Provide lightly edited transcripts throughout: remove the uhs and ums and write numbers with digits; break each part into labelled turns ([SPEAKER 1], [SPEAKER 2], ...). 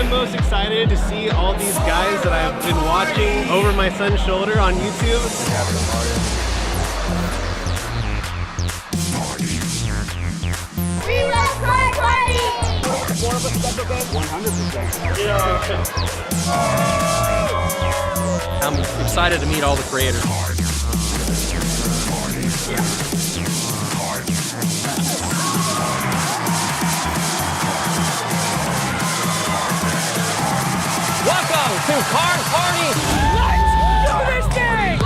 [SPEAKER 1] I'm most excited to see all these guys that I've been watching over my son's shoulder on YouTube.
[SPEAKER 2] We love Card Party!
[SPEAKER 3] More of a special game? 100%.
[SPEAKER 4] I'm excited to meet all the creators. Welcome to Card Party! Let's do this thing!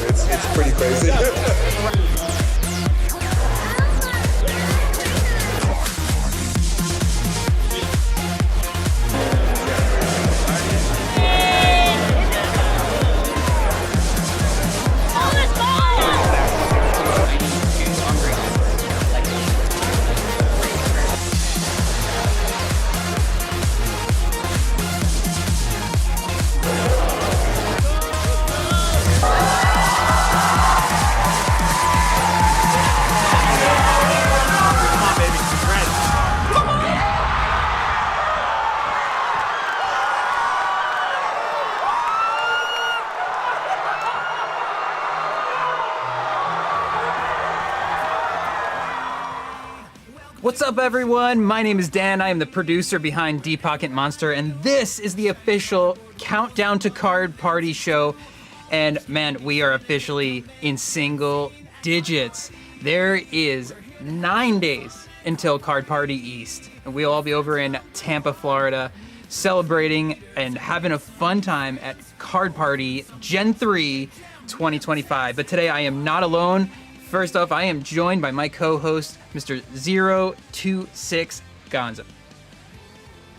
[SPEAKER 5] It's pretty crazy.
[SPEAKER 4] What's up, everyone? My name is Dan. I am the producer behind Deep Pocket Monster, and this is the official Countdown to Card Party show. And man, we are officially in single digits. There is 9 days until Card Party East, and we'll all be over in Tampa, Florida, celebrating and having a fun time at Card Party Gen 3 2025. But today I am not alone. First off, I am joined by my co-host, Mr. 026 Gonzo.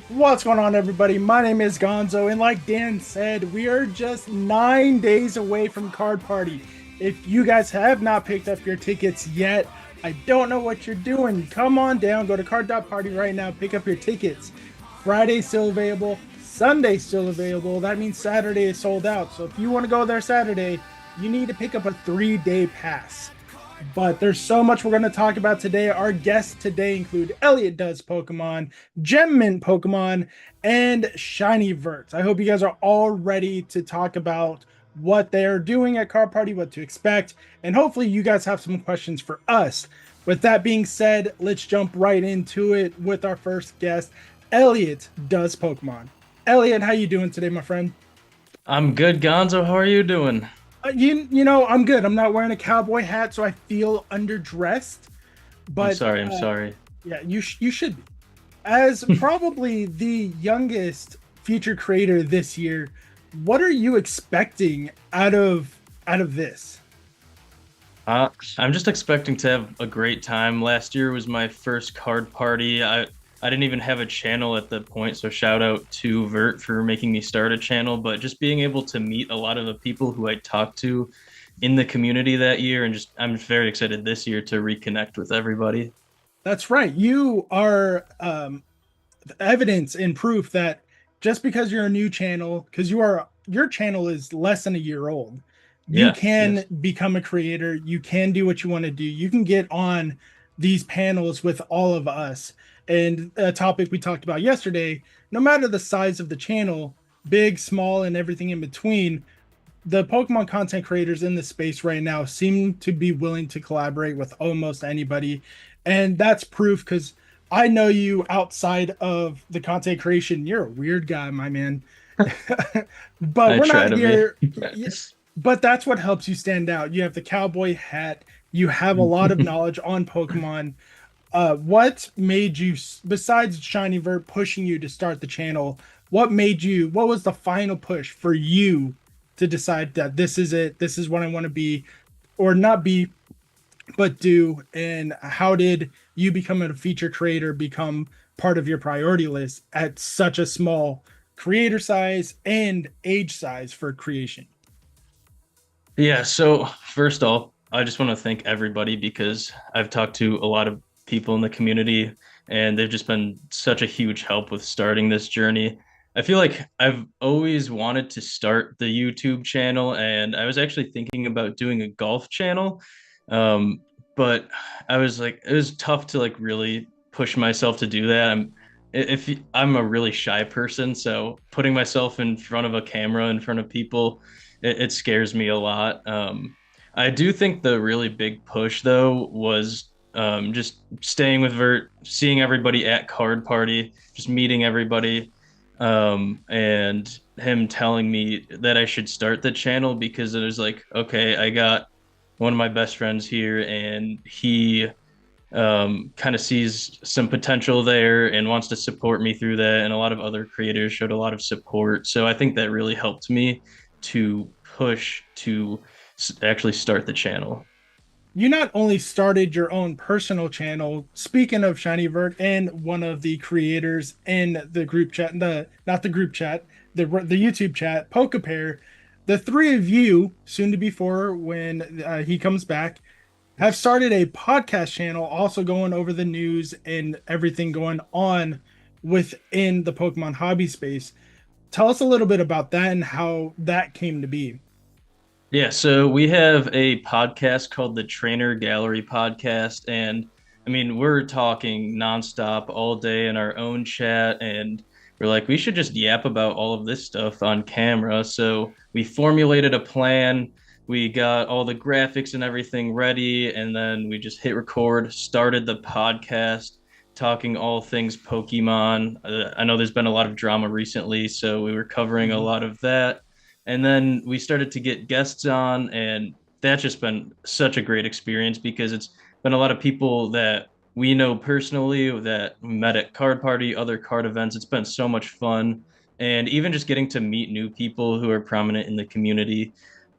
[SPEAKER 6] What's going on, everybody? My name is Gonzo, and like Dan said, we are just 9 days away from Card Party. If you guys have not picked up your tickets yet, I don't know what you're doing. Come on down, go to card.party right now, pick up your tickets. Friday's still available, Sunday's still available. That means Saturday is sold out. So if you want to go there Saturday, you need to pick up a 3-day pass. But there's so much we're going to talk about today. Our guests today include Elliot Does Pokemon, Gem Mint Pokemon, and Shinyvert. I hope you guys are all ready to talk about what they're doing at Card Party, what to expect, and hopefully you guys have some questions for us. With that being said, let's jump right into it with our first guest, Elliot Does Pokemon. Elliot, how you doing today, my friend?
[SPEAKER 7] I'm good, Gonzo. How are you doing?
[SPEAKER 6] You know, I'm good. I'm not wearing a cowboy hat, so I feel underdressed. But
[SPEAKER 7] I'm sorry.
[SPEAKER 6] Yeah, you should be. As probably the youngest feature creator this year, what are you expecting out of this?
[SPEAKER 7] I'm just expecting to have a great time. Last year was my first Card Party. I didn't even have a channel at that point, so shout out to Vert for making me start a channel, but just being able to meet a lot of the people who I talked to in the community that year, and I'm very excited this year to reconnect with everybody.
[SPEAKER 6] That's right. You are evidence and proof that just because you're a new channel, because your channel is less than a year old, you can become a creator. You can do what you want to do. You can get on these panels with all of us. And a topic we talked about yesterday, no matter the size of the channel, big, small, and everything in between, the Pokemon content creators in the space right now seem to be willing to collaborate with almost anybody. And that's proof, because I know you outside of the content creation. You're a weird guy, my man. But we're not here. But that's what helps you stand out. You have the cowboy hat. You have a lot of knowledge on Pokemon. What made you, besides Shinyvert pushing you to start the channel, what was the final push for you to decide that this is it, this is what I want to be, or not be, but do? And how did you become a feature creator, become part of your priority list at such a small creator size and age size for creation?
[SPEAKER 7] Yeah, so first off, I just want to thank everybody because I've talked to a lot of people in the community and they've just been such a huge help with starting this journey. I feel like I've always wanted to start the YouTube channel, and I was actually thinking about doing a golf channel. Um, but I was like, it was tough to like really push myself to do that. I'm a really shy person, so putting myself in front of a camera in front of people, it scares me a lot. I do think the really big push though was just staying with Vert, seeing everybody at Card Party, just meeting everybody, and him telling me that I should start the channel because it was like, okay, I got one of my best friends here, and he kind of sees some potential there and wants to support me through that. And a lot of other creators showed a lot of support. So I think that really helped me to push to actually start the channel.
[SPEAKER 6] You not only started your own personal channel, speaking of Shinyvert, and one of the creators in the group chat, not the group chat, the YouTube chat, Pokepair, the three of you, soon to be four when he comes back, have started a podcast channel, also going over the news and everything going on within the Pokemon hobby space. Tell us a little bit about that and how that came to be.
[SPEAKER 7] Yeah, so we have a podcast called the Trainer Gallery Podcast, and I mean, we're talking nonstop all day in our own chat, and we're like, we should just yap about all of this stuff on camera. So we formulated a plan, we got all the graphics and everything ready, and then we just hit record, started the podcast, talking all things Pokemon. I know there's been a lot of drama recently, so we were covering a lot of that. And then we started to get guests on, and that's just been such a great experience because it's been a lot of people that we know personally that met at Card Party, other card events. It's been so much fun. And even just getting to meet new people who are prominent in the community.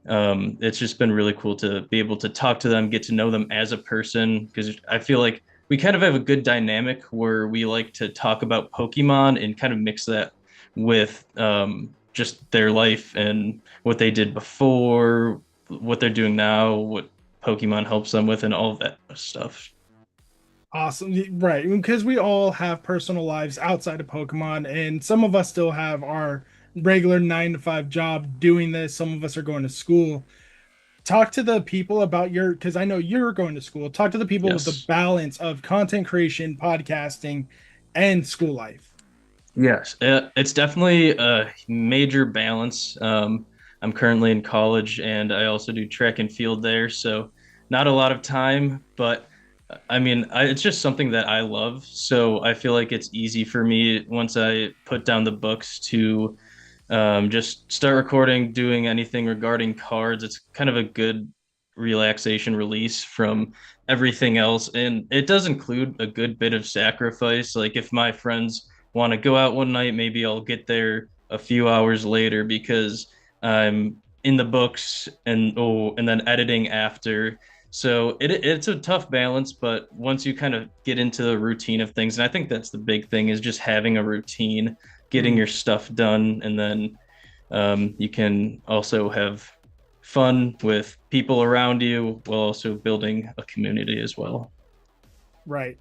[SPEAKER 7] It's just been really cool to be able to talk to them, get to know them as a person, because I feel like we kind of have a good dynamic where we like to talk about Pokemon and kind of mix that with just their life and what they did before, what they're doing now, what Pokemon helps them with, and all of that stuff.
[SPEAKER 6] Awesome. Right. Because we all have personal lives outside of Pokemon, and some of us still have our regular 9 to 5 job doing this. Some of us are going to school. Talk to the people about because I know you're going to school. Talk to the people with the balance of content creation, podcasting, and school life.
[SPEAKER 7] Yes, it's definitely a major balance. I'm currently in college and I also do track and field there. So not a lot of time, but I mean, it's just something that I love. So I feel like it's easy for me once I put down the books to just start recording, doing anything regarding cards. It's kind of a good relaxation release from everything else. And it does include a good bit of sacrifice. Like if my friends want to go out one night, maybe I'll get there a few hours later because I'm in the books and then editing after. So it's a tough balance, but once you kind of get into the routine of things, and I think that's the big thing is just having a routine, getting your stuff done, and then you can also have fun with people around you while also building a community as well.
[SPEAKER 6] Right.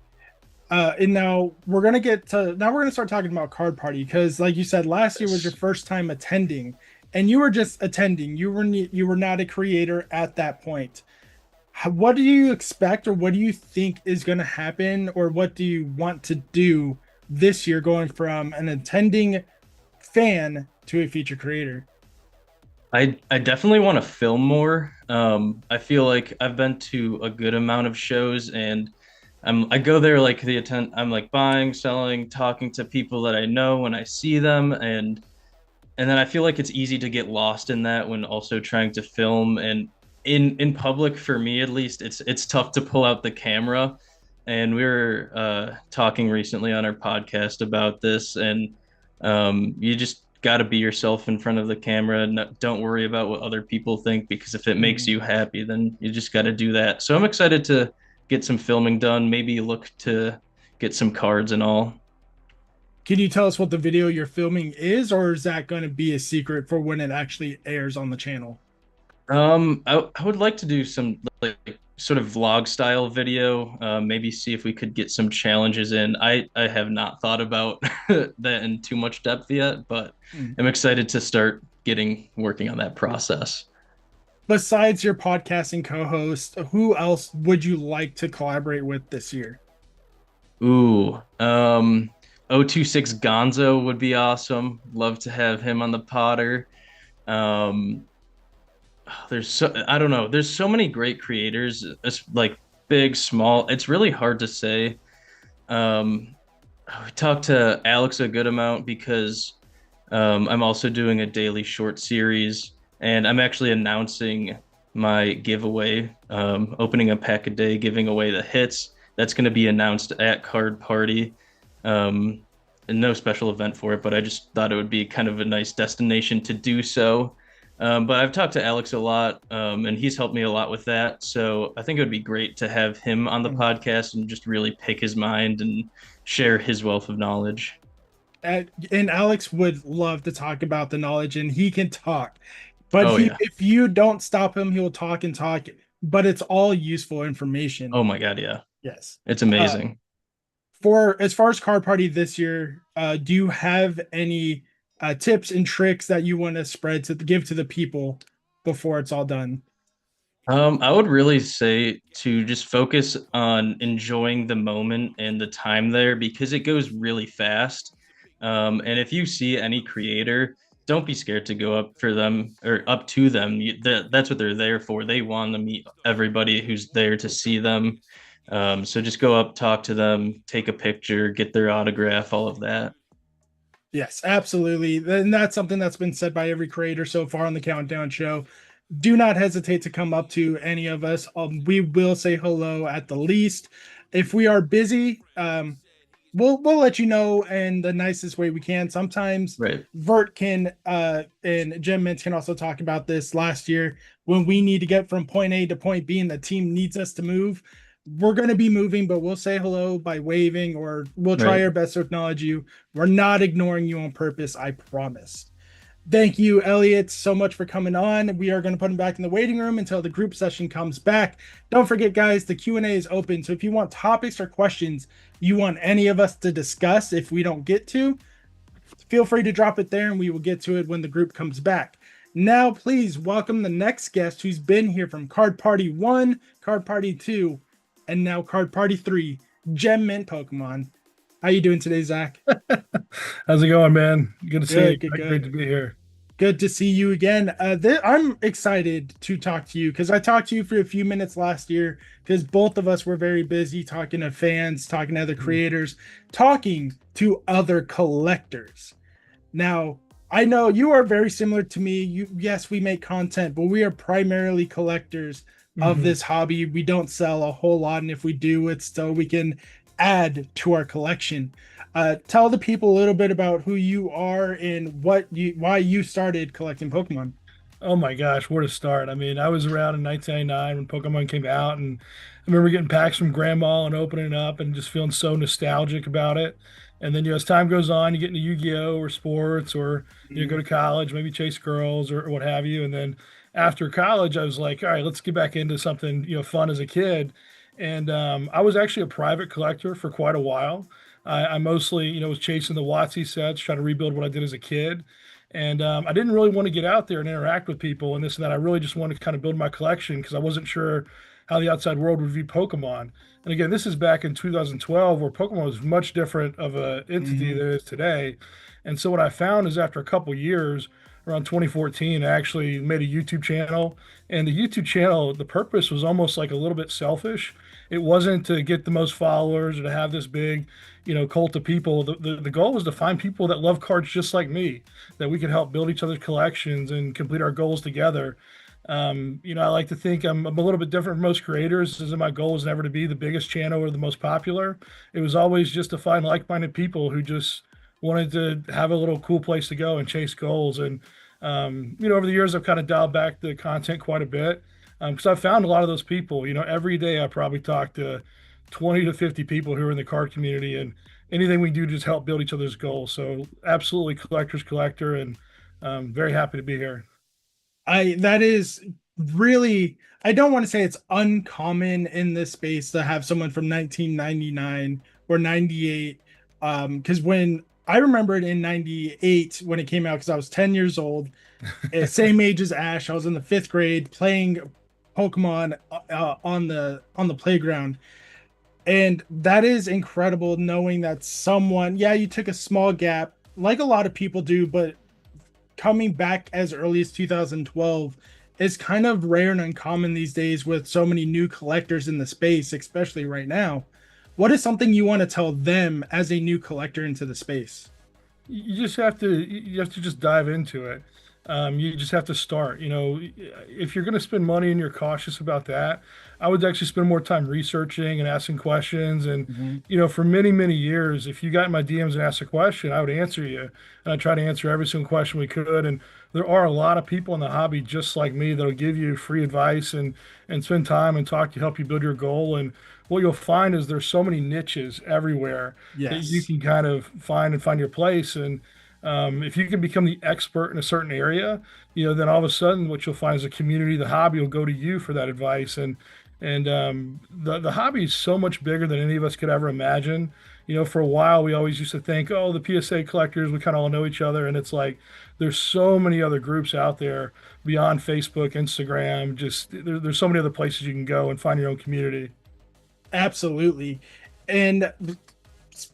[SPEAKER 6] And now we're gonna start talking about Card Party because, like you said, last year was your first time attending, and you were just attending. You were not a creator at that point. What do you expect, or what do you think is going to happen, or what do you want to do this year, going from an attending fan to a feature creator?
[SPEAKER 7] I definitely want to film more. I feel like I've been to a good amount of shows and I go there like I'm like buying, selling, talking to people that I know when I see them, and then I feel like it's easy to get lost in that when also trying to film. And in public, for me at least, it's tough to pull out the camera. And we were talking recently on our podcast about this, and you just got to be yourself in front of the camera and don't worry about what other people think, because if it makes you happy, then you just got to do that. So I'm excited to get some filming done, maybe look to get some cards and all.
[SPEAKER 6] Can you tell us what the video you're filming is, or is that going to be a secret for when it actually airs on the channel?
[SPEAKER 7] I would like to do some like sort of vlog style video. Maybe see if we could get some challenges in. I have not thought about that in too much depth yet, but
[SPEAKER 6] Mm.
[SPEAKER 7] I'm excited to start getting working on that process.
[SPEAKER 6] Besides your podcasting co-host, who else would you like to collaborate with this year?
[SPEAKER 7] Ooh, 026 Gonzo would be awesome. Love to have him on the Potter. Um, I don't know. There's so many great creators. It's like big, small. It's really hard to say. Um, we talked to Alex a good amount because I'm also doing a daily short series, and I'm actually announcing my giveaway, opening a pack a day, giving away the hits. That's going to be announced at Card Party. Um, and no special event for it, but I just thought it would be kind of a nice destination to do so. But I've talked to Alex a lot, and he's helped me a lot with that. So I think it would be great to have him on the podcast and just really pick his mind and share his wealth of knowledge.
[SPEAKER 6] And Alex would love to talk about the knowledge, and he can talk. But
[SPEAKER 7] Oh, yeah.
[SPEAKER 6] if you don't stop him, he'll talk and talk. But it's all useful information.
[SPEAKER 7] Oh my God, yeah.
[SPEAKER 6] Yes.
[SPEAKER 7] It's amazing.
[SPEAKER 6] For as far as Card Party this year, do you have any tips and tricks that you want to spread to give to the people before it's all done?
[SPEAKER 7] I would really say to just focus on enjoying the moment and the time there because it goes really fast. And if you see any creator, don't be scared to go up for them or up to them. That's what they're there for. They want to meet everybody who's there to see them. So just go up, talk to them, take a picture, get their autograph, all of that.
[SPEAKER 6] Yes, absolutely. And that's something that's been said by every creator so far on the Countdown Show. Do not hesitate to come up to any of us. We will say hello at the least. If we are busy, we'll let you know in the nicest way we can. Sometimes
[SPEAKER 7] Right.
[SPEAKER 6] Vert can and Jim Mintz can also talk about this last year when we need to get from point A to point B and the team needs us to move. We're going to be moving, but we'll say hello by waving or we'll try
[SPEAKER 7] Right.
[SPEAKER 6] our best to acknowledge you. We're not ignoring you on purpose, I promise. Thank you, Elliot, so much for coming on. We are going to put him back in the waiting room until the group session comes back. Don't forget, guys, the Q&A is open. So if you want topics or questions you want any of us to discuss if we don't get to, feel free to drop it there and we will get to it when the group comes back. Now, please welcome the next guest who's been here from Card Party 1, Card Party 2, and now Card Party 3, Gem Mint Pokemon. How you doing today, Zach?
[SPEAKER 8] How's it going, man? Good to see you.
[SPEAKER 6] Good.
[SPEAKER 8] Great to be here.
[SPEAKER 6] Good to see you again. I'm excited to talk to you because I talked to you for a few minutes last year because both of us were very busy talking to fans, talking to other creators, talking to other collectors. Now, I know you are very similar to me. Yes, we make content, but we are primarily collectors of this hobby. We don't sell a whole lot, and if we do, it's so we can add to our collection. Tell the people a little bit about who you are and why you started collecting Pokemon.
[SPEAKER 8] Oh my gosh, where to start? I mean, I was around in 1999 when Pokemon came out, and I remember getting packs from Grandma and opening it up and just feeling so nostalgic about it. And then, as time goes on, you get into Yu-Gi-Oh! Or sports, or go to college, maybe chase girls or what have you. And then after college, I was like, all right, let's get back into something fun as a kid. And I was actually a private collector for quite a while. I mostly, was chasing the WotC sets, trying to rebuild what I did as a kid. And I didn't really want to get out there and interact with people and this and that. I really just wanted to kind of build my collection because I wasn't sure how the outside world would view Pokemon. And again, this is back in 2012 where Pokemon was much different of an entity than it is today. And so what I found is after a couple years, around 2014, I actually made a YouTube channel. And the YouTube channel, the purpose was almost like a little bit selfish. It wasn't to get the most followers or to have this big, cult of people. The goal was to find people that love cards just like me, that we could help build each other's collections and complete our goals together. I like to think I'm a little bit different from most creators, as my goal was never to be the biggest channel or the most popular. It was always just to find like-minded people who just wanted to have a little cool place to go and chase goals. And, over the years, I've kind of dialed back the content quite a bit because I've found a lot of those people. Every day I probably talk to 20 to 50 people who are in the card community, and anything we do to just help build each other's goals. So absolutely collector, and very happy to be here.
[SPEAKER 6] That is really, I don't want to say it's uncommon in this space to have someone from 1999 or 98. Because when I remember it in 98 when it came out, because I was 10 years old, same age as Ash. I was in the 5th grade playing Pokemon on the playground. And that is incredible knowing that someone, yeah, you took a small gap like a lot of people do, but coming back as early as 2012 is kind of rare and uncommon these days with so many new collectors in the space, especially right now. What is something you want to tell them as a new collector into the space?
[SPEAKER 8] You have to just dive into it. You just have to start. If you're going to spend money and you're cautious about that, I would actually spend more time researching and asking questions. And for many, many years, if you got in my DMs and asked a question, I would answer you, and I try to answer every single question we could. And there are a lot of people in the hobby just like me that'll give you free advice and spend time and talk to help you build your goal. And what you'll find is there's so many niches everywhere that you
[SPEAKER 6] Yes.
[SPEAKER 8] can kind of find your place. And if you can become the expert in a certain area, then all of a sudden what you'll find is a community, the hobby will go to you for that advice. And the hobby is so much bigger than any of us could ever imagine. For a while we always used to think, oh, the PSA collectors, we kind of all know each other, and it's like there's so many other groups out there beyond Facebook, Instagram. Just there's so many other places you can go and find your own community.
[SPEAKER 6] Absolutely. And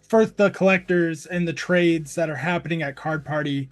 [SPEAKER 6] for the collectors and the trades that are happening at Card Party,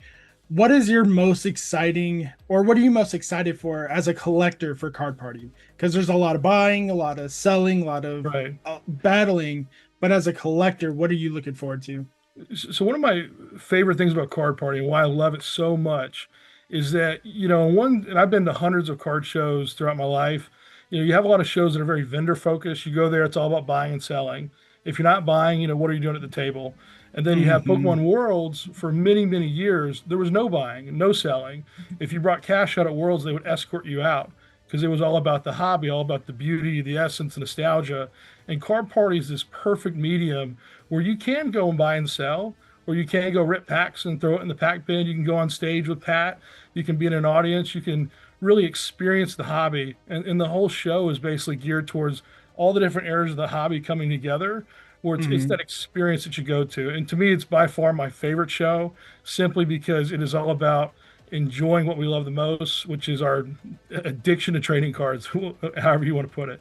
[SPEAKER 6] what is your most exciting, or what are you most excited for as a collector for Card Party? Because there's a lot of buying, a lot of selling, a lot of
[SPEAKER 8] Right.
[SPEAKER 6] battling. But as a collector, what are you looking forward to?
[SPEAKER 8] So one of my favorite things about Card Party and why I love it so much is that, and I've been to hundreds of card shows throughout my life. You have a lot of shows that are very vendor focused. You go there, it's all about buying and selling. If you're not buying, what are you doing at the table? And then you have
[SPEAKER 6] Mhm.
[SPEAKER 8] Pokemon Worlds for many, many years. There was no buying, no selling. If you brought cash out at Worlds, they would escort you out because it was all about the hobby, all about the beauty, the essence, nostalgia. And Card Party is this perfect medium where you can go and buy and sell, or you can go rip packs and throw it in the pack bin. You can go on stage with Pat. You can be in an audience. You can really experience the hobby. And the whole show is basically geared towards all the different areas of the hobby coming together, where it's
[SPEAKER 6] Mhm.
[SPEAKER 8] that experience that you go to. And to me, it's by far my favorite show, simply because it is all about enjoying what we love the most, which is our addiction to trading cards, however you want to put it.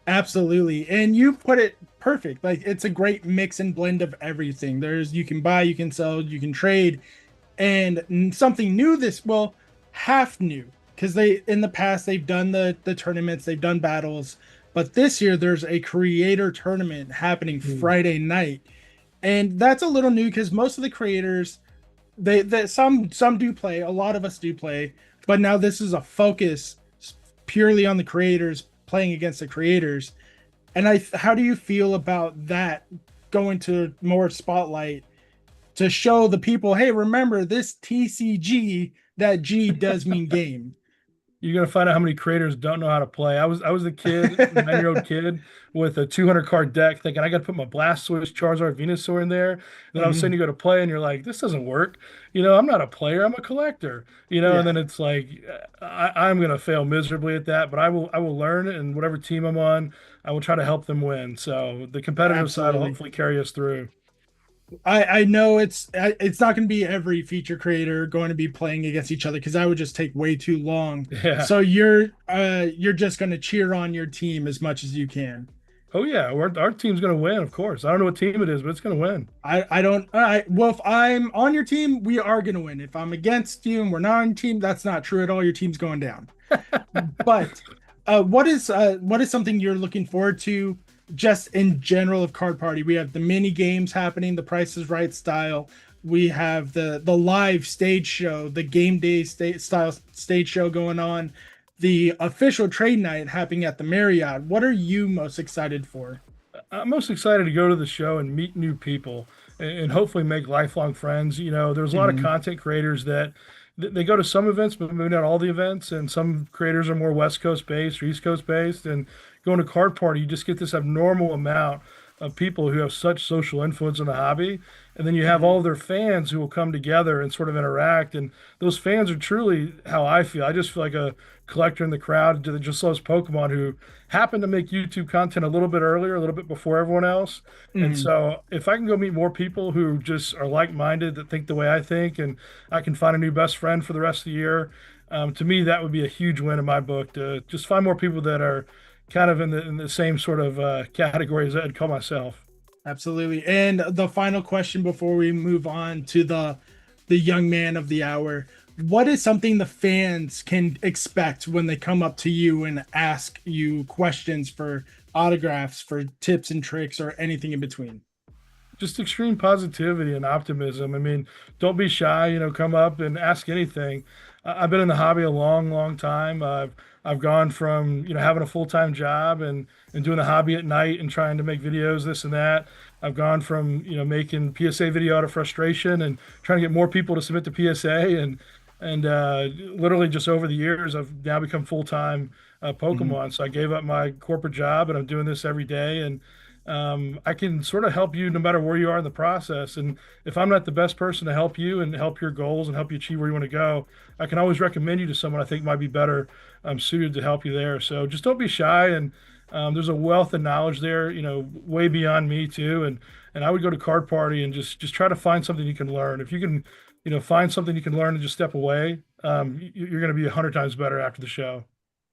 [SPEAKER 6] Absolutely. And you put it perfect. Like it's a great mix and blend of everything. There's you can buy, you can sell, you can trade. And something new this, well, half new, because they in the past they've done the tournaments, they've done battles, but this year there's a creator tournament happening
[SPEAKER 8] Mm.
[SPEAKER 6] Friday night. And that's a little new because most of the creators they some do play, a lot of us do play, but now this is a focus purely on the creators playing against the creators. And how do you feel about that going to more spotlight to show the people, hey, remember this TCG, that G does mean game.
[SPEAKER 8] You're gonna find out how many creators don't know how to play. I was a kid, 9-year-old kid with a 200 card deck, thinking I got to put my Blastoise, Charizard, Venusaur in there. Then all of a sudden you go to play and you're like, this doesn't work. I'm not a player, I'm a collector. And
[SPEAKER 6] Yeah,
[SPEAKER 8] then it's like I'm gonna fail miserably at that, but I will learn, and whatever team I'm on, I will try to help them win. So the competitive side will
[SPEAKER 6] absolutely.
[SPEAKER 8] hopefully carry us through.
[SPEAKER 6] I know it's not going to be every feature creator going to be playing against each other because that would just take way too long.
[SPEAKER 8] Yeah.
[SPEAKER 6] So you're just going to cheer on your team as much as you can.
[SPEAKER 8] Oh yeah, our team's gonna win, of course. I don't know what team it is, but it's gonna win.
[SPEAKER 6] I don't I well if I'm on your team, we are going to win. If I'm against you and we're not on your team, that's not true at all. Your team's going down. But what is something you're looking forward to just in general of Card Party? We have the mini games happening, the Price is Right style. We have the live stage show, the game day style stage show going on, the official trade night happening at the Marriott. What are you most excited for?
[SPEAKER 8] I'm most excited to go to the show and meet new people and hopefully make lifelong friends. There's a lot of
[SPEAKER 6] Mhm.
[SPEAKER 8] content creators that they go to some events, but maybe not all the events. And some creators are more West Coast based or East Coast based. And going to Card Party, you just get this abnormal amount of people who have such social influence in the hobby. And then you have all of their fans who will come together and sort of interact. And those fans are truly how I feel. I just feel like a collector in the crowd that just loves Pokemon, who happen to make YouTube content a little bit earlier, a little bit before everyone else. And so if I can go meet more people who just are like-minded, that think the way I think, and I can find a new best friend for the rest of the year, to me, that would be a huge win in my book, to just find more people that are kind of in the same sort of category as I'd call myself.
[SPEAKER 6] Absolutely. And the final question before we move on to the young man of the hour, what is something the fans can expect when they come up to you and ask you questions for autographs, for tips and tricks, or anything in between?
[SPEAKER 8] Just extreme positivity and optimism. I mean, don't be shy, come up and ask anything. I've been in the hobby a long, long time. I've gone from, having a full-time job and doing the hobby at night and trying to make videos, this and that. I've gone from, making PSA video out of frustration and trying to get more people to submit to PSA, and literally just over the years, I've now become full-time Pokemon. So I gave up my corporate job and I'm doing this every day. And I can sort of help you no matter where you are in the process. And if I'm not the best person to help you and help your goals and help you achieve where you want to go, I can always recommend you to someone I think might be better suited to help you there. So just don't be shy. And there's a wealth of knowledge there, way beyond me too. And I would go to Card Party and just try to find something you can learn. If you can, find something you can learn and just step away, you're going to be 100 times better after the show.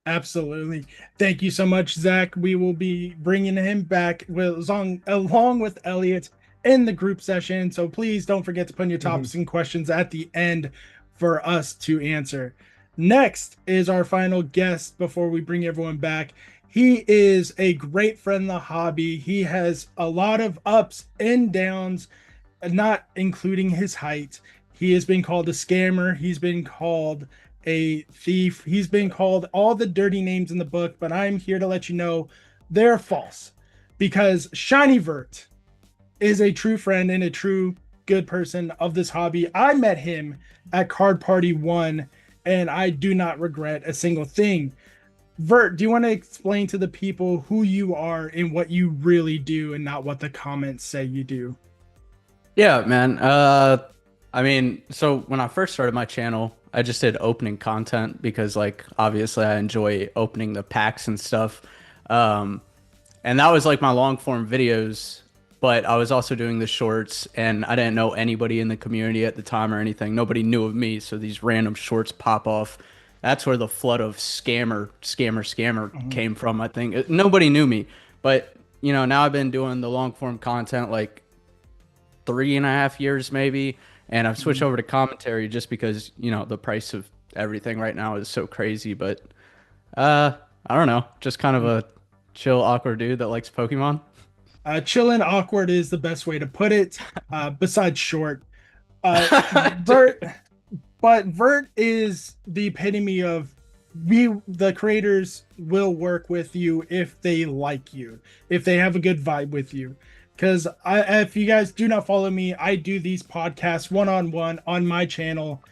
[SPEAKER 6] Absolutely. Thank you so much, Zach. We will be bringing him back along with Elliot in the group session. So please don't forget to put your topics and questions at the end for us to answer. Next is our final guest before we bring everyone back. He is a great friend of the hobby. He has a lot of ups and downs, not including his height. He has been called a scammer. He's been called a thief. He's been called all the dirty names in the book, but I'm here to let you know they're false, because Shinyvert is a true friend and a true good person of this hobby. I met him at Card Party 1, and I do not regret a single thing. Vert, do you want to explain to the people who you are and what you really do and not what the comments say you do?
[SPEAKER 9] Yeah, man. I mean, so when I first started my channel, I just did opening content because, like, obviously I enjoy opening the packs and stuff. And that was like my long form videos, but I was also doing the shorts, and I didn't know anybody in the community at the time or anything. Nobody knew of me. So these random shorts pop off. That's where the flood of scammer came from. I think nobody knew me, but now I've been doing the long form content like 3.5 years maybe. And I've switched over to commentary just because, the price of everything right now is so crazy. But I don't know, just kind of a chill, awkward dude that likes Pokemon.
[SPEAKER 6] Chill and awkward is the best way to put it, besides short. Vert is the epitome of the creators will work with you if they like you, if they have a good vibe with you. Because if you guys do not follow me, I do these podcasts one-on-one on my channel,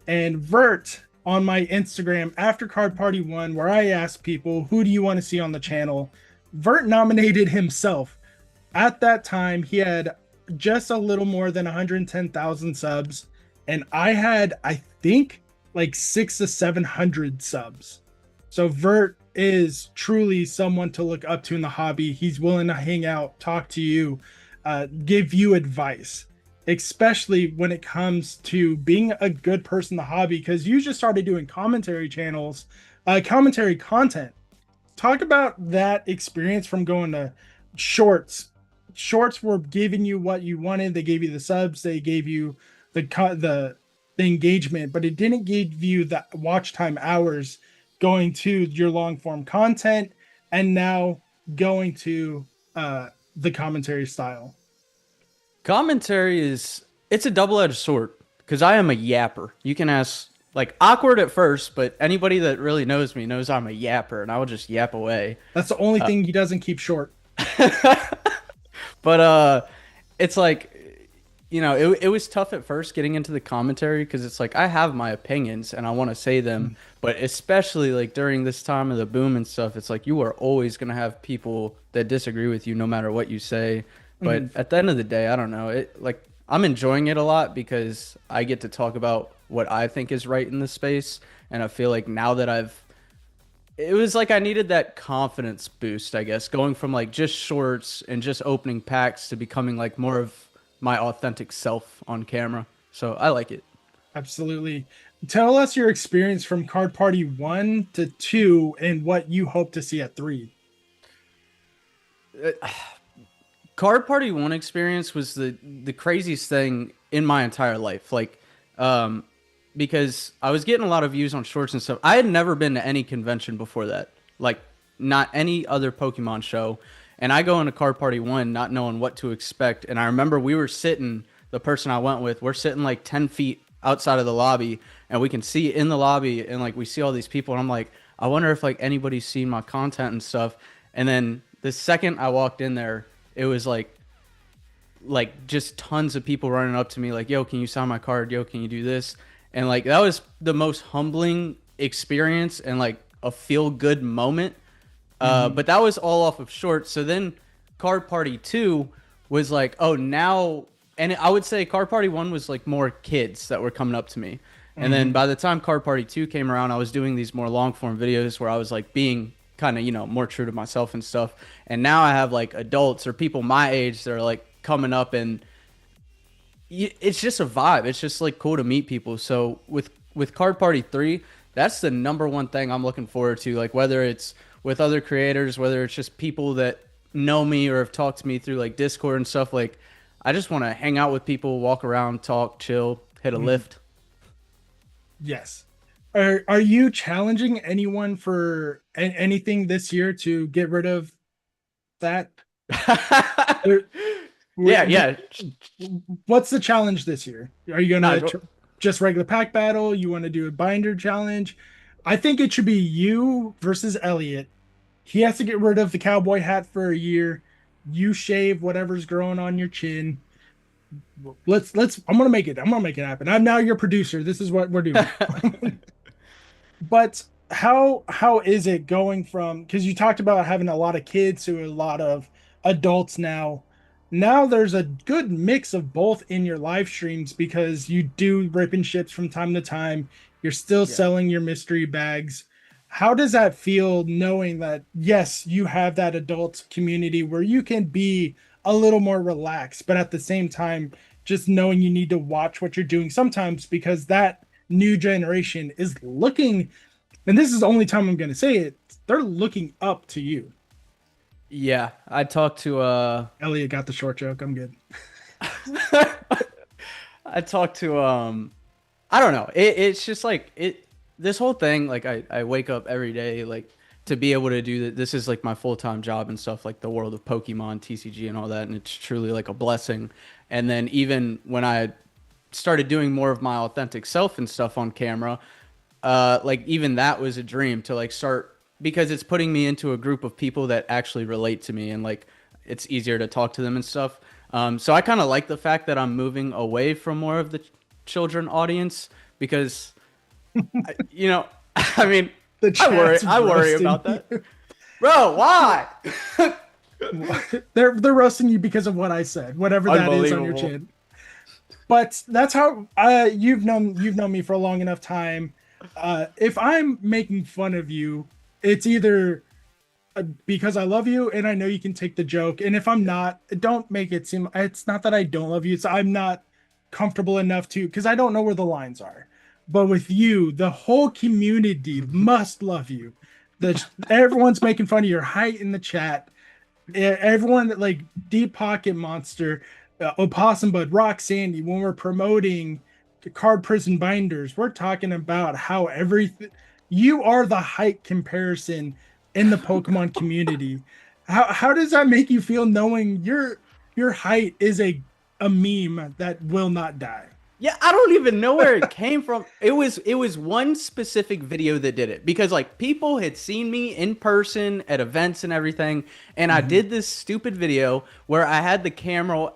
[SPEAKER 6] and Vert on my Instagram after Card Party 1, where I ask people, who do you want to see on the channel? Vert nominated himself. At that time, he had just a little more than 110,000 subs, and I had, I think, like 600 to 700 subs. So Vert is truly someone to look up to in the hobby. He's willing to hang out, talk to you, give you advice, especially when it comes to being a good person in the hobby, because you just started doing commentary channels, commentary content. Talk about that experience from going to shorts. Shorts were giving you what you wanted. They gave you the subs, they gave you the engagement, but it didn't give you the watch time hours going to your long form content, and now going to the commentary style.
[SPEAKER 9] Commentary it's a double-edged sword, because I am a yapper. You can ask, like, awkward at first, but anybody that really knows me knows I'm a yapper, and I will just yap away.
[SPEAKER 6] That's the only thing he doesn't keep short.
[SPEAKER 9] But it's like, it was tough at first getting into the commentary because it's like I have my opinions and I want to say them, but especially like during this time of the boom and stuff, it's like you are always gonna have people that disagree with you no matter what you say. But at the end of the day, I don't know. I'm enjoying it a lot because I get to talk about what I think is right in the space, and I feel like now that it was like I needed that confidence boost, I guess, going from like just shorts and just opening packs to becoming like more of my authentic self on camera. So I like it.
[SPEAKER 6] Absolutely. Tell us your experience from Card Party 1 to 2 and what you hope to see at 3.
[SPEAKER 9] Card Party 1 experience was the craziest thing in my entire life. Like, because I was getting a lot of views on shorts and stuff. I had never been to any convention before that. Like, not any other Pokemon show. And I go into Card Party 1 not knowing what to expect. And I remember the person I went with, we're sitting like 10 feet outside of the lobby, and we can see in the lobby, and like we see all these people, and I'm like, I wonder if like anybody's seen my content and stuff. And then the second I walked in there, it was like just tons of people running up to me like, yo, can you sign my card? Yo, can you do this? And like that was the most humbling experience and like a feel good moment. But that was all off of shorts. So then Card Party 2 was like, oh, now, and I would say Card Party 1 was like more kids that were coming up to me. And then by the time Card Party 2 came around, I was doing these more long form videos where I was like being kind of, more true to myself and stuff. And now I have like adults or people my age that are like coming up, and it's just a vibe. It's just like cool to meet people. So with Card Party 3, that's the number one thing I'm looking forward to. Like whether it's with other creators, whether it's just people that know me or have talked to me through like Discord and stuff, like I just want to hang out with people, walk around, talk, chill, hit a lift.
[SPEAKER 6] Yes. Are you challenging anyone for anything this year to get rid of that?
[SPEAKER 9] Yeah.
[SPEAKER 6] What's the challenge this year? Are you gonna just regular pack battle? You want to do a binder challenge? I think it should be you versus Elliot. He has to get rid of the cowboy hat for a year. You shave whatever's growing on your chin. Let's I'm gonna make it happen. I'm now your producer. This is what we're doing. But how is it going from, because you talked about having a lot of kids to a lot of adults now. Now there's a good mix of both in your live streams because you do rip and ships from time to time. You're still selling your mystery bags. How does that feel knowing that, yes, you have that adult community where you can be a little more relaxed, but at the same time, just knowing you need to watch what you're doing sometimes because that new generation is looking, and this is the only time I'm going to say it, they're looking up to you.
[SPEAKER 9] Yeah, I talked to
[SPEAKER 6] Elliot got the short joke. I'm good.
[SPEAKER 9] I talked to I don't know. It's just like this whole thing, like I wake up every day like to be able to do that. This is like my full-time job and stuff, like the world of Pokemon, TCG and all that, and it's truly like a blessing. And then even when I started doing more of my authentic self and stuff on camera, like even that was a dream to like start, because it's putting me into a group of people that actually relate to me and like it's easier to talk to them and stuff. So I kind of like the fact that I'm moving away from more of the children audience because, I mean, I worry about that. Bro, why?
[SPEAKER 6] They're roasting you because of what I said, whatever that is on your chin. But that's how you've known me for a long enough time. If I'm making fun of you, it's either because I love you and I know you can take the joke. And if I'm not, don't make it seem, it's not that I don't love you. It's I'm not comfortable enough to, because I don't know where the lines are. But with you, the whole community must love you. Everyone's making fun of your height in the chat. Everyone like Deep Pocket Monster, Opossum Bud, Rock Sandy, when we're promoting the Card Prison Binders, we're talking about how everything, you are the height comparison in the Pokemon community. How does that make you feel knowing your height is a meme that will not die?
[SPEAKER 9] Yeah, I don't even know where it came from. It was one specific video that did it because like people had seen me in person at events and everything, and I did this stupid video where I had the camera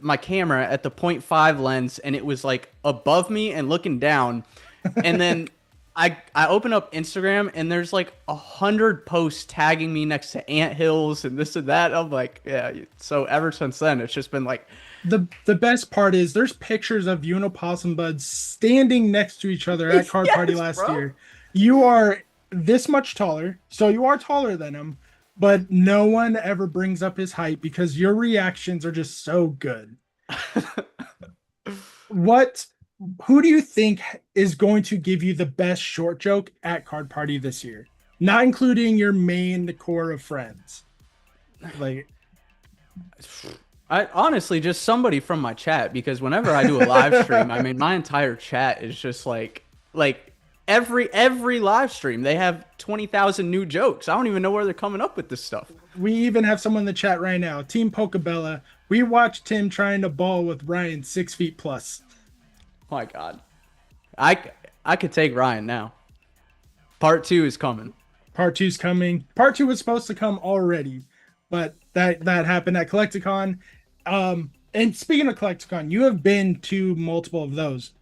[SPEAKER 9] my camera at the 0.5 lens, and it was like above me and looking down. And then I open up Instagram, and there's like 100 posts tagging me next to anthills and this and that. I'm like, yeah. So ever since then, it's just been like,
[SPEAKER 6] the best part is there's pictures of you and Opossum Buds standing next to each other at Card Party last year. You are this much taller, so you are taller than him, but no one ever brings up his height because your reactions are just so good. Who do you think is going to give you the best short joke at Card Party this year? Not including your main core of friends. Like,
[SPEAKER 9] I honestly just somebody from my chat, because whenever I do a live stream, I mean, my entire chat is just like every live stream, they have 20,000 new jokes. I don't even know where they're coming up with this stuff.
[SPEAKER 6] We even have someone in the chat right now. Team Pokebella. We watched Tim trying to ball with Ryan 6 feet plus.
[SPEAKER 9] Oh my God. I could take Ryan now. Part 2 is coming.
[SPEAKER 6] Part 2's coming. Part 2 was supposed to come already, but that happened at Collecticon. And speaking of Collecticon, you have been to multiple of those.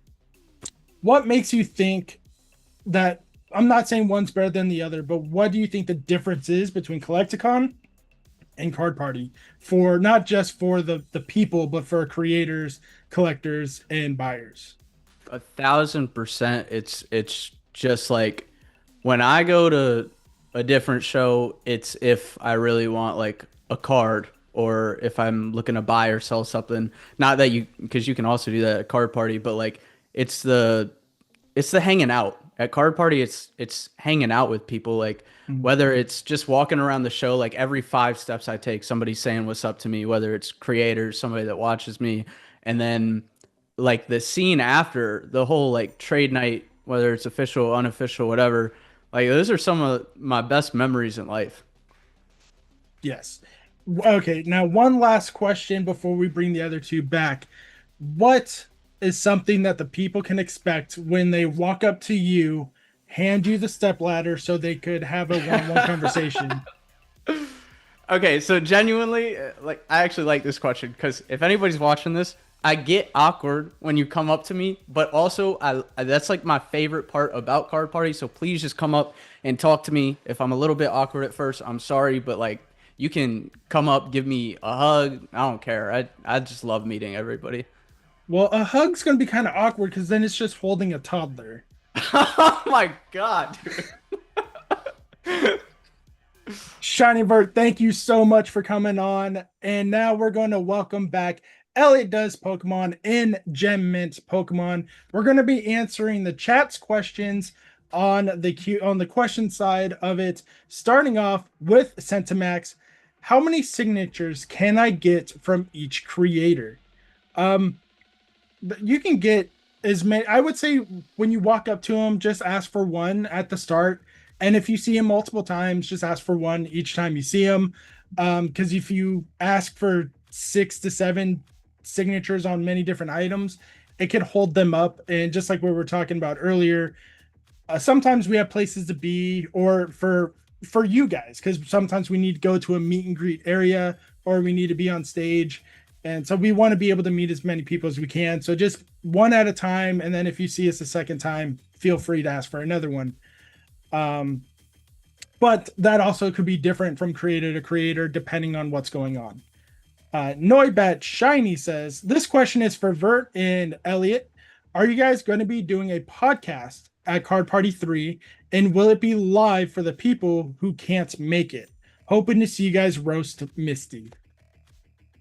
[SPEAKER 6] What makes you think that, I'm not saying one's better than the other, but what do you think the difference is between Collecticon and Card Party, for not just for the people, but for creators, collectors, and buyers?
[SPEAKER 9] 1,000%. It's just like when I go to a different show, it's if I really want like a card, or if I'm looking to buy or sell something. Not that because you can also do that at Card Party, but like it's the hanging out at Card Party. It's hanging out with people, like whether it's just walking around the show, like every 5 steps I take, somebody's saying what's up to me, whether it's creators, somebody that watches me, and then like the scene after the whole like trade night, whether it's official, unofficial, whatever. Like those are some of my best memories in life.
[SPEAKER 6] Yes. Okay, now one last question before we bring the other two back. What is something that the people can expect when they walk up to you, hand you the stepladder so they could have a one-on-one conversation?
[SPEAKER 9] Okay, so genuinely, like, I actually like this question, because if anybody's watching this, I get awkward when you come up to me, but also that's like my favorite part about Card Party. So please just come up and talk to me. If I'm a little bit awkward at first, I'm sorry, but like you can come up, give me a hug. I don't care. I just love meeting everybody.
[SPEAKER 6] Well, a hug's going to be kind of awkward because then it's just holding a toddler.
[SPEAKER 9] Oh my God, dude.
[SPEAKER 6] Shinyvert, thank you so much for coming on. And now we're going to welcome back Elliot Does Pokemon in Gem Mint Pokemon. We're going to be answering the chat's questions on the question side of it, starting off with Sentimax. How many signatures can I get from each creator? You can get as many. I would say when you walk up to them, just ask for one at the start. And if you see him multiple times, just ask for one each time you see him. Because if you ask for 6 to 7 signatures on many different items, it could hold them up. And just like we were talking about earlier, sometimes we have places to be, or for you guys, because sometimes we need to go to a meet and greet area, or we need to be on stage. And so we want to be able to meet as many people as we can. So just one at a time. And then if you see us a second time, feel free to ask for another one. But that also could be different from creator to creator, depending on what's going on. Noibat Shiny says, this question is for Vert and Elliot. Are you guys going to be doing a podcast at Card Party 3? And will it be live for the people who can't make it? Hoping to see you guys roast Misty.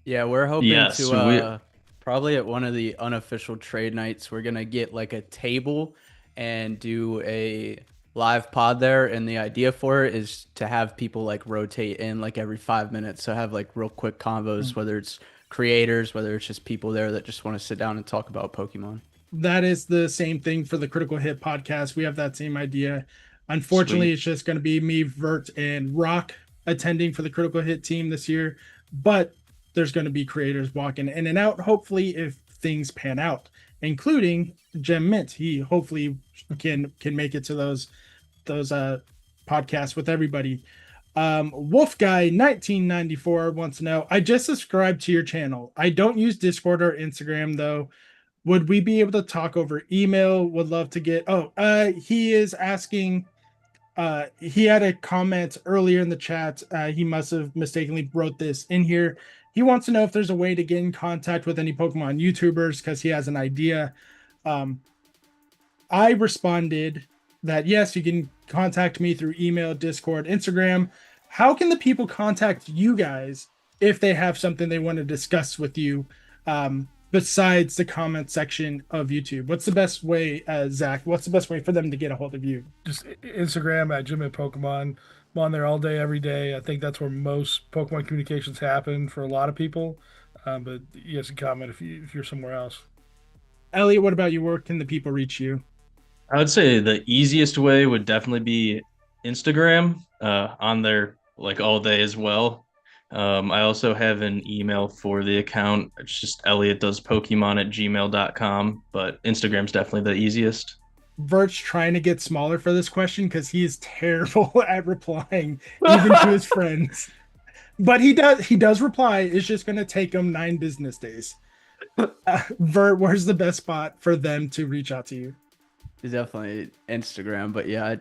[SPEAKER 9] Yeah, we're hoping to probably at one of the unofficial trade nights, we're going to get like a table and do a live pod there. And the idea for it is to have people like rotate in like every 5 minutes. So have like real quick convos, whether it's creators, whether it's just people there that just want to sit down and talk about Pokemon.
[SPEAKER 6] That is the same thing for the Critical Hit podcast. We have that same idea. Unfortunately, It's just going to be me, Vert, and Rock attending for the Critical Hit team this year. But there's going to be creators walking in and out, hopefully, if things pan out, including Gem Mint. He hopefully can make it to those podcasts with everybody. Wolf Guy 1994 wants to know, I just subscribed to your channel. I don't use Discord or Instagram though. Would we be able to talk over email? Would love to get he is asking, he had a comment earlier in the chat. He must have mistakenly wrote this in here. He wants to know if there's a way to get in contact with any Pokemon YouTubers because he has an idea. I responded that yes, you can contact me through email, Discord, Instagram. How can the people contact you guys if they have something they want to discuss with you besides the comment section of YouTube? What's the best way, Zach? What's the best way for them to get a hold of you?
[SPEAKER 8] Just Instagram at Jim and Pokemon. I'm on there all day, every day. I think that's where most Pokemon communications happen for a lot of people. But you guys can comment if you're somewhere else.
[SPEAKER 6] Elliot, what about you? Where can the people reach you?
[SPEAKER 7] I would say the easiest way would definitely be Instagram, on there like all day as well. I also have an email for the account. It's just elliotdoespokemon@gmail.com, but Instagram's definitely the easiest.
[SPEAKER 6] Vert's trying to get smaller for this question because he is terrible at replying, even to his friends. But he does reply. It's just going to take him 9 business days. Vert, where's the best spot for them to reach out to you?
[SPEAKER 9] Definitely Instagram, but yeah,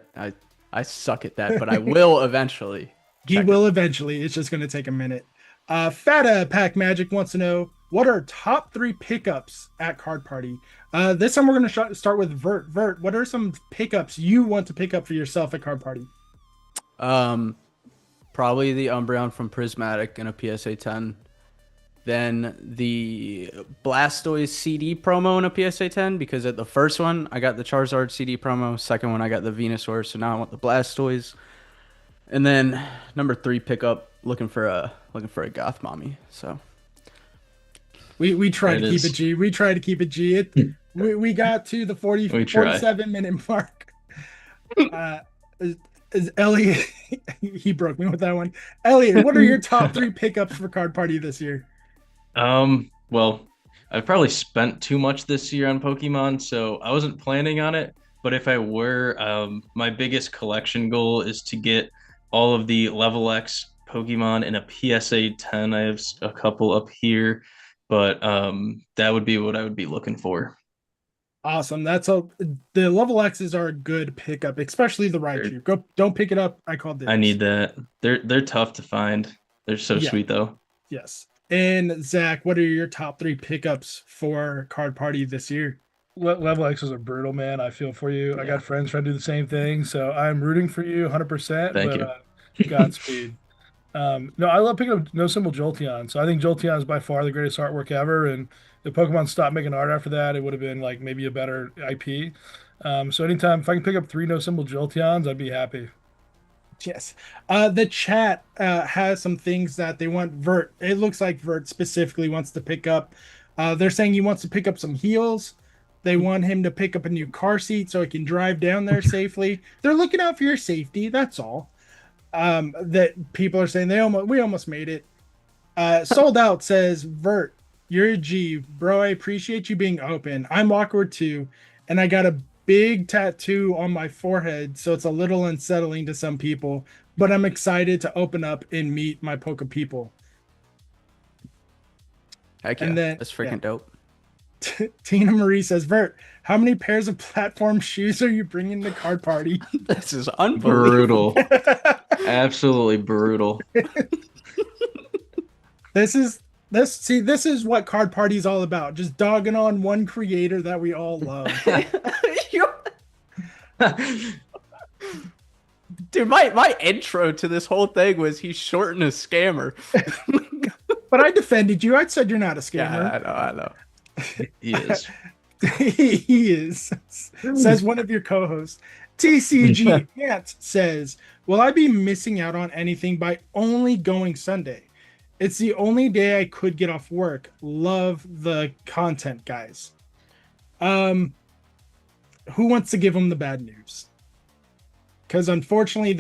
[SPEAKER 9] I suck at that, but I will eventually.
[SPEAKER 6] He will eventually. It's just going to take a minute. Fata Pack Magic wants to know, what are top 3 pickups at Card Party? This time we're going to start with Vert. Vert, what are some pickups you want to pick up for yourself at Card Party?
[SPEAKER 9] Probably the Umbreon from Prismatic in a PSA 10. Then the Blastoise CD promo in a PSA 10, because at the first one I got the Charizard CD promo, second one I got the Venusaur, so now I want the Blastoise. And then number 3 pickup, looking for a goth mommy. So
[SPEAKER 6] we try to keep it G. We try to keep it G. We got to the 47-minute mark. Is Elliot? He broke me with that one. Elliot, what are your top 3 pickups for Card Party this year?
[SPEAKER 7] Well, I've probably spent too much this year on Pokemon, so I wasn't planning on it. But if I were, my biggest collection goal is to get all of the level X Pokemon in a PSA 10. I have a couple up here, but that would be what I would be looking for.
[SPEAKER 6] Awesome. The level X's are a good pickup, especially the Raichu. Don't pick it up. I called it.
[SPEAKER 7] I need that. They're tough to find. They're so sweet though.
[SPEAKER 6] Yes. And Zach, what are your top 3 pickups for Card Party this year?
[SPEAKER 8] Level X's are brutal, man. I feel for you. Yeah. I got friends trying to do the same thing, so I'm rooting for you 100%.
[SPEAKER 7] Thank you.
[SPEAKER 8] Godspeed. No, I love picking up No Symbol Jolteon. So I think Jolteon is by far the greatest artwork ever. And if Pokemon stopped making art after that, it would have been like maybe a better IP. So anytime if I can pick up 3 No Symbol Jolteons, I'd be happy.
[SPEAKER 6] Yes. The chat has some things that they want Vert. It looks like Vert specifically wants to pick up. They're saying he wants to pick up some heals. They want him to pick up a new car seat so he can drive down there safely. They're looking out for your safety. That's all. That people are saying we almost made it. Sold Out says, Vert, you're a G, bro. I appreciate you being open. I'm awkward too, and I got a big tattoo on my forehead, so it's a little unsettling to some people, but I'm excited to open up and meet my Poke people.
[SPEAKER 9] Heck yeah, and then, that's freaking dope.
[SPEAKER 6] Tina Marie says, Vert, how many pairs of platform shoes are you bringing to Card Party?
[SPEAKER 9] This is unbelievable.
[SPEAKER 7] Brutal. Absolutely brutal.
[SPEAKER 6] This is what Card Party is all about. Just dogging on one creator that we all love.
[SPEAKER 9] Dude, my intro to this whole thing was he's short and a scammer.
[SPEAKER 6] But I defended you. I said you're not a scammer.
[SPEAKER 9] Yeah, I know.
[SPEAKER 7] He is.
[SPEAKER 6] He is. Says one of your co-hosts. TCG Ant says, will I be missing out on anything by only going Sunday? It's the only day I could get off work. Love the content, guys. Who wants to give them the bad news? Because unfortunately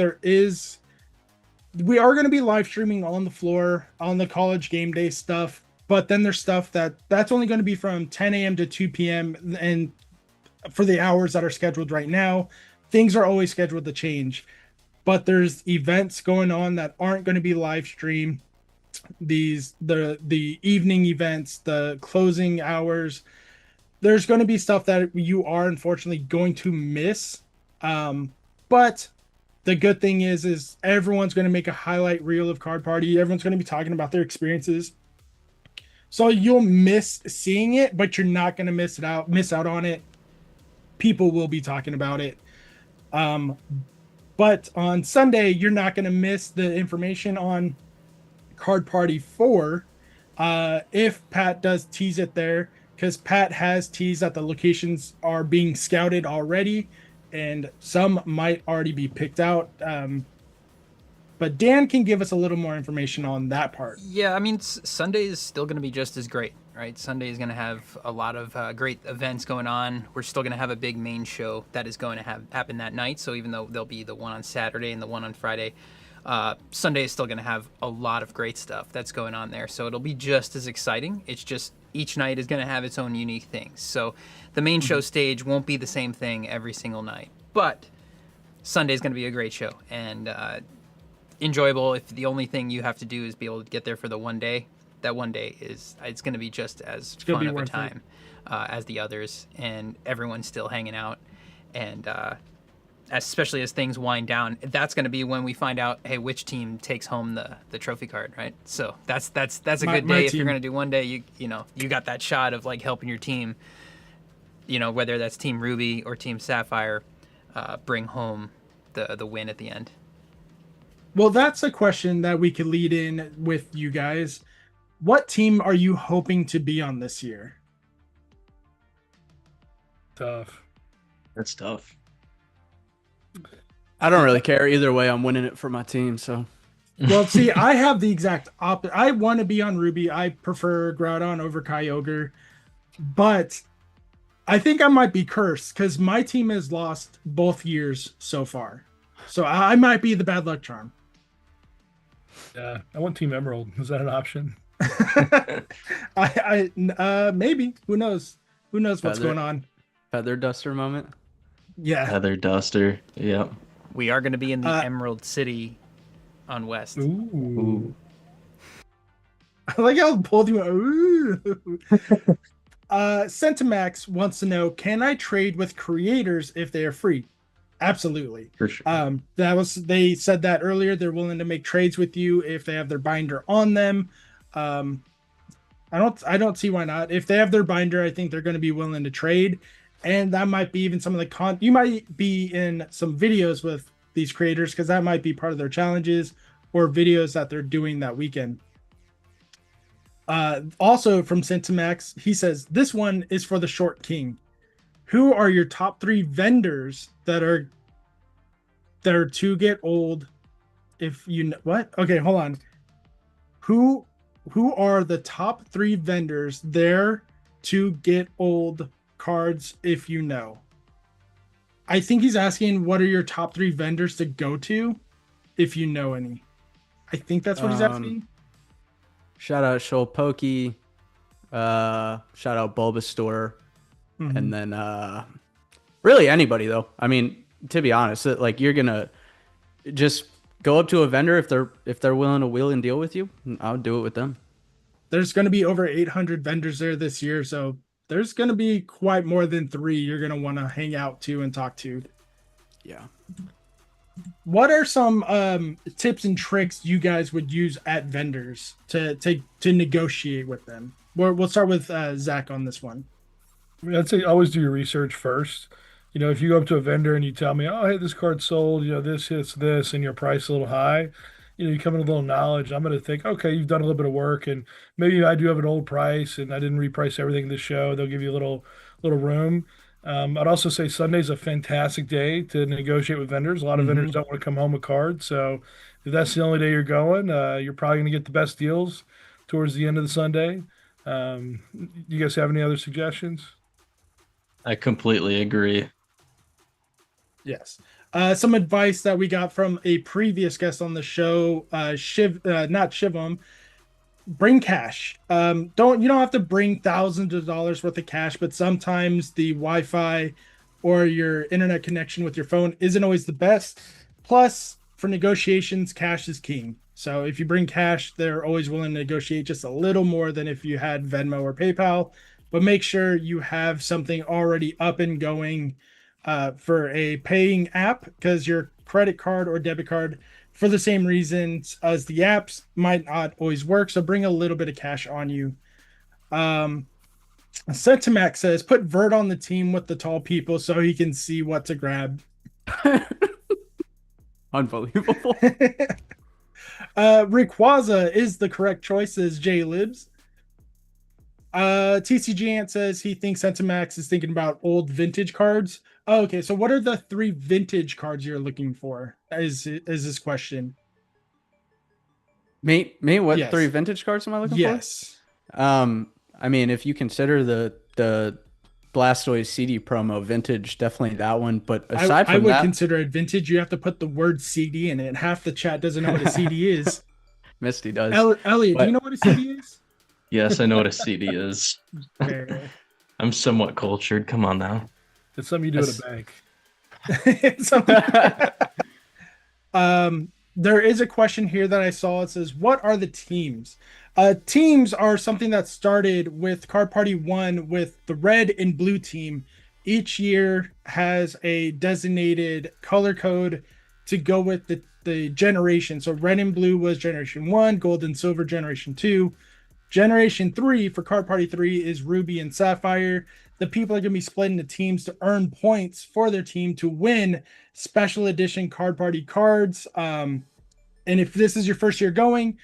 [SPEAKER 6] we are going to be live streaming on the floor on the college game day stuff, but then there's stuff that's only going to be from 10 a.m. to 2 p.m. and for the hours that are scheduled right now. Things are always scheduled to change. but there's events going on that aren't going to be live streamed. The evening events, the closing hours. There's going to be stuff that you are unfortunately going to miss. But the good thing is everyone's going to make a highlight reel of Card Party. Everyone's going to be talking about their experiences. So you'll miss seeing it, but you're not going to miss out on it. People will be talking about it. But on Sunday, you're not going to miss the information on Card Party 4. If Pat does tease it there, because Pat has teased that the locations are being scouted already, and some might already be picked out. But Dan can give us a little more information on that part.
[SPEAKER 4] Yeah, I mean, Sunday is still going to be just as great, right? Sunday is going to have a lot of great events going on. We're still going to have a big main show that is going to happen that night. So even though there'll be the one on Saturday and the one on Friday, Sunday is still going to have a lot of great stuff that's going on there. So it'll be just as exciting. It's just each night is going to have its own unique things. So the main show stage won't be the same thing every single night. But Sunday is going to be a great show and enjoyable. If the only thing you have to do is be able to get there for the one day, that one day it's going to be just as fun of a time as the others, and everyone's still hanging out. And especially as things wind down, that's going to be when we find out, hey, which team takes home the trophy card, right? So that's a good day. If you're going to do one day, you know you got that shot of like helping your team, you know, whether that's Team Ruby or Team Sapphire, bring home the win at the end.
[SPEAKER 6] Well, that's a question that we could lead in with you guys. What team are you hoping to be on this year?
[SPEAKER 8] Tough.
[SPEAKER 7] That's tough.
[SPEAKER 9] I don't really care either way. I'm winning it for my team. So,
[SPEAKER 6] well, see, I have the exact opposite. I want to be on Ruby. I prefer Groudon over Kyogre, but I think I might be cursed because my team has lost both years so far. So I might be the bad luck charm.
[SPEAKER 8] Yeah, I want Team Emerald. Is that an option?
[SPEAKER 6] Maybe. Who knows? Who knows what's going on?
[SPEAKER 9] Feather duster moment.
[SPEAKER 6] Yeah.
[SPEAKER 7] Feather duster. Yep.
[SPEAKER 4] We are going to be in the Emerald City on West.
[SPEAKER 8] Ooh.
[SPEAKER 6] I like how bold you went. Ooh. Centimax wants to know, can I trade with creators if they are free? Absolutely.
[SPEAKER 7] For sure.
[SPEAKER 6] They said that earlier. They're willing to make trades with you if they have their binder on them. I don't see why not. If they have their binder, I think they're going to be willing to trade. And that might be even some of the you might be in some videos with these creators because that might be part of their challenges or videos that they're doing that weekend. Also from Centimax, he says, this one is for the Short King. Who are your top 3 vendors that are to get old? If you know what? Okay, hold on. Who are the top 3 vendors there to get old cards if you know? I think he's asking what are your top 3 vendors to go to if you know any. I think that's what he's asking.
[SPEAKER 9] Shout out Shoal Pokey. Shout out Bulbasaur. Mm-hmm. And then really anybody though. I mean, to be honest, like you're gonna just go up to a vendor if they're willing to wheel and deal with you. I'll do it with them.
[SPEAKER 6] There's going to be over 800 vendors there this year, so there's going to be quite more than 3 you're going to want to hang out to and talk to.
[SPEAKER 9] Yeah.
[SPEAKER 6] What are some tips and tricks you guys would use at vendors to negotiate with them? We'll start with Zach on this one.
[SPEAKER 8] I'd say always do your research first. You know, if you go up to a vendor and you tell me, oh, hey, this card's sold, you know, this hits this, and your price is a little high, you know, you come in with a little knowledge. I'm going to think, okay, you've done a little bit of work, and maybe I do have an old price, and I didn't reprice everything this show. They'll give you a little room. I'd also say Sunday's a fantastic day to negotiate with vendors. A lot of vendors don't want to come home with cards, so if that's the only day you're going, you're probably going to get the best deals towards the end of the Sunday. You guys have any other suggestions?
[SPEAKER 7] I completely agree.
[SPEAKER 6] Yes. Some advice that we got from a previous guest on the show, not Shivam. Bring cash. You don't have to bring thousands of dollars worth of cash, but sometimes the Wi-Fi or your internet connection with your phone isn't always the best. Plus, for negotiations, cash is king. So if you bring cash, they're always willing to negotiate just a little more than if you had Venmo or PayPal. But make sure you have something already up and going for a paying app, because your credit card or debit card, for the same reasons as the apps, might not always work. So bring a little bit of cash on you. Sentimac says, put Vert on the team with the tall people so he can see what to grab.
[SPEAKER 9] Unbelievable.
[SPEAKER 6] Rayquaza is the correct choice, says J Libs. TCG Ant says he thinks Sentimax is thinking about old vintage cards. Oh, okay, so what are the 3 vintage cards you're looking for? Is this question?
[SPEAKER 9] Me? What
[SPEAKER 6] Yes.
[SPEAKER 9] 3 vintage cards am I looking
[SPEAKER 6] Yes.
[SPEAKER 9] for? I mean, if you consider the Blastoise CD promo vintage, definitely that one. But aside from
[SPEAKER 6] I would
[SPEAKER 9] that,
[SPEAKER 6] consider it vintage. You have to put the word CD in it. Half the chat doesn't know what a CD is.
[SPEAKER 9] Misty does.
[SPEAKER 6] Elliot, do you know what a CD is?
[SPEAKER 7] Yes, I know what a CD is.
[SPEAKER 6] Okay.
[SPEAKER 7] I'm somewhat cultured. Come on now.
[SPEAKER 8] It's something you do at a bank.
[SPEAKER 6] It's something. There is a question here that I saw. It says, what are the teams? Teams are something that started with Card Party 1 with the red and blue team. Each year has a designated color code to go with the generation. So red and blue was Generation 1, gold and silver Generation 2. Generation 3 for Card Party 3 is Ruby and Sapphire. The people are going to be split into teams to earn points for their team to win special edition Card Party cards. And if this is your first year going,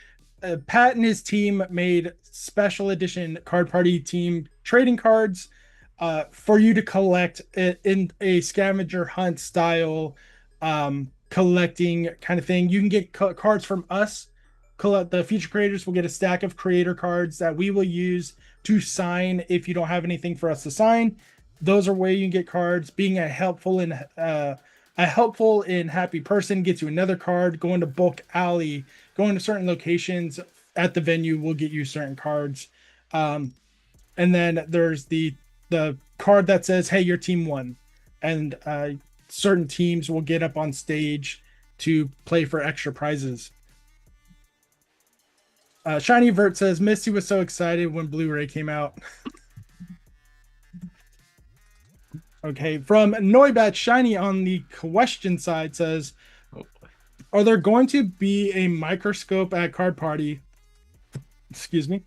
[SPEAKER 6] Pat and his team made special edition Card Party team trading cards for you to collect in a scavenger hunt style collecting kind of thing. You can get cards from us. The feature creators will get a stack of creator cards that we will use to sign if you don't have anything for us to sign. Those are where you can get cards. Being a helpful and happy person gets you another card. Going to Bulk Alley, going to certain locations at the venue will get you certain cards. And then there's the card that says, hey, your team won. And certain teams will get up on stage to play for extra prizes. Shinyvert says, Misty was so excited when Blu-ray came out. Okay, from Noibat Shiny on the question side says, are there going to be a microscope at Card Party? Excuse me.